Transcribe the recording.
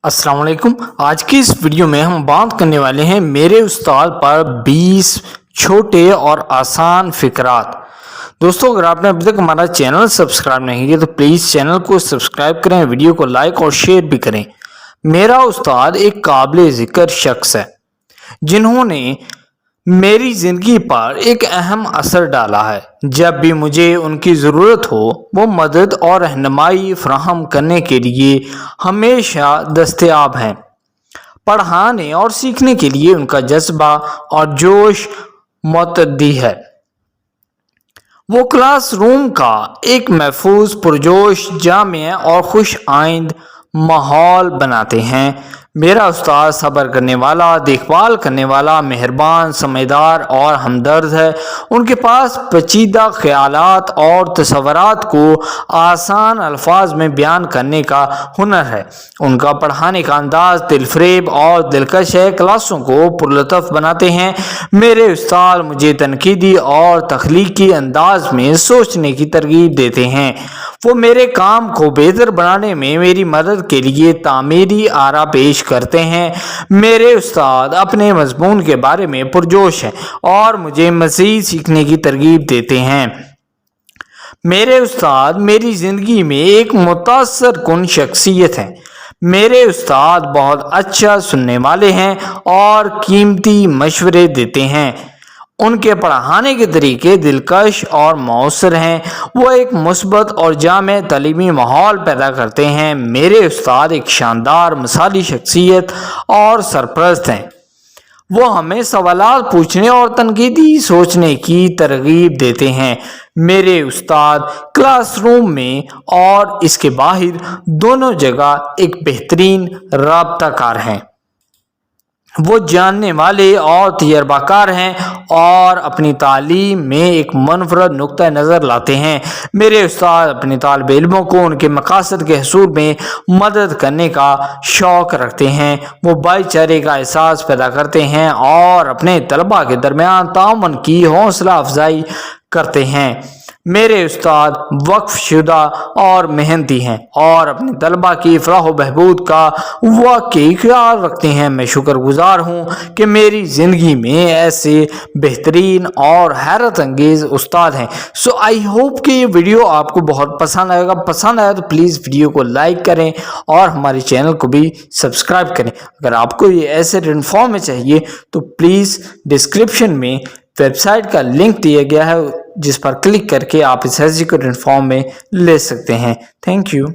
अस्सलाम वालेकुम। आज की इस वीडियो में हम बात करने वाले हैं मेरे उस्ताद पर 20 छोटे और आसान फिकरात। दोस्तों, अगर आपने अभी तक हमारा चैनल सब्सक्राइब नहीं किया तो प्लीज़ चैनल को सब्सक्राइब करें, वीडियो को लाइक और शेयर भी करें। मेरा उस्ताद एक काबिल ज़िक्र शख्स है जिन्होंने मेरी ज़िंदगी पर एक अहम असर डाला है। जब भी मुझे उनकी ज़रूरत हो वो मदद और रहनुमाई फराहम करने के लिए हमेशा दस्तयाब हैं। पढ़ाने और सीखने के लिए उनका जज्बा और जोश मुतअद्दी है। वो क्लासरूम का एक महफूज, पुरजोश, जामिया और खुश आइंद माहौल बनाते हैं। मेरा उस्ताद सब्र करने वाला, देखभाल करने वाला, मेहरबान, समझदार और हमदर्द है। उनके पास पेचीदा ख्यालात और तसव्वुरात को आसान अल्फाज में बयान करने का हुनर है। उनका पढ़ाने का अंदाज दिलफरेब और दिलकश है, क्लासों को पुरलतफ बनाते हैं। मेरे उस्ताद मुझे तनकीदी और तख्लीकी अंदाज में सोचने की तरगीब देते हैं। वो मेरे काम को बेहतर बनाने में मेरी मदद के लिए तामीरी आरा पेश करते हैं। मेरे उस्ताद अपने मजमून के बारे में पुरजोश हैं और मुझे मज़ीद सीखने की तरगीब देते हैं। मेरे उस्ताद मेरी ज़िंदगी में एक मुतासर कुन शख्सियत हैं। मेरे उस्ताद बहुत अच्छा सुनने वाले हैं और कीमती मशवरे देते हैं। उनके पढ़ाने के तरीके दिलकश और मौसर हैं। वो एक मुस्बत और जामे तालीमी माहौल पैदा करते हैं। मेरे उस्ताद एक शानदार मिसाली शख्सियत और सरपरस्त हैं। वो हमें सवालात पूछने और तनकीदी सोचने की तरगीब देते हैं। मेरे उस्ताद क्लासरूम में और इसके बाहर दोनों जगह एक बेहतरीन राब्ताकार हैं। वो जानने वाले और तजर्बाकार हैं और अपनी तालीम में एक मुनफरद नुक्ता नज़र लाते हैं। मेरे उस्ताद अपने तालिब इल्मों को उनके मकासद के हसूल में मदद करने का शौक़ रखते हैं। वो भाईचारे का एहसास पैदा करते हैं और अपने तलबा के दरमियान ताउन की हौसला अफजाई करते हैं। मेरे उस्ताद वक्फ शुदा और मेहनती हैं और अपने तलबा की फलाह बहबूद का वाकई ख्याल रखते हैं। मैं शुक्रगुजार हूँ कि मेरी ज़िंदगी में ऐसे बेहतरीन और हैरत अंगेज़ उस्ताद हैं। सो आई होप कि ये वीडियो आपको बहुत पसंद आएगा। पसंद आया तो प्लीज़ वीडियो को लाइक करें और हमारे चैनल को भी सब्सक्राइब करें। अगर आपको ये ऐसे रिटन फॉर्म में चाहिए तो प्लीज़ डिस्क्रिप्शन में वेबसाइट का लिंक दिया गया है जिस पर क्लिक करके आप इस रिटन फॉर्म में ले सकते हैं। Thank you.